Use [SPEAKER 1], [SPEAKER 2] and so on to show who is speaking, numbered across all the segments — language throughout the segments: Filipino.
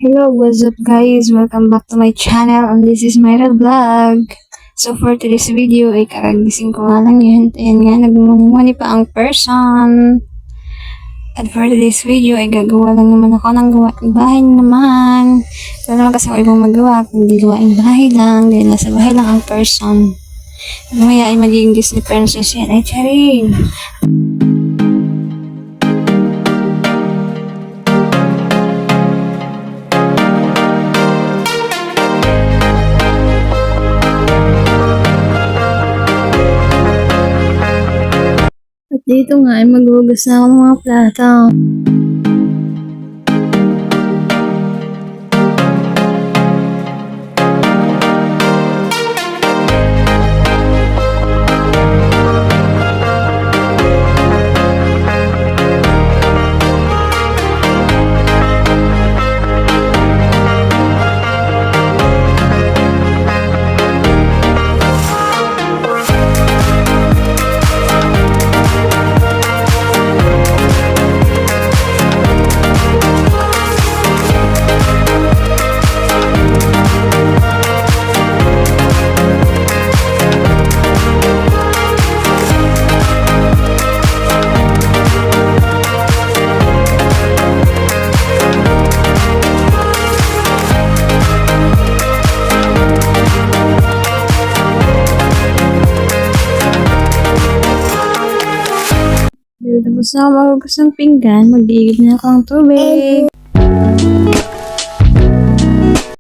[SPEAKER 1] Hello, what's up guys? Welcome back to my channel and this is Myra Vlog. So for today's video ay kakagising ko nga lang yun. Ayan nga, nagmumuni pa ang person. At for today's video ay gagawa lang naman ako ng gawaing bahay naman. Ito naman kasi ako ibang magawa, kundi gawaing bahay lang. Dahil nasa bahay lang ang person. Mamaya ay magiging Disney princess yan. Ay, charing! At dito nga ay maghugas na ako ng mga plato. Tapos na ako maghugas ng pinggan, mag-iigib na ako ng tubig.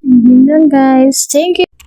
[SPEAKER 1] And yun lang guys. Thank you!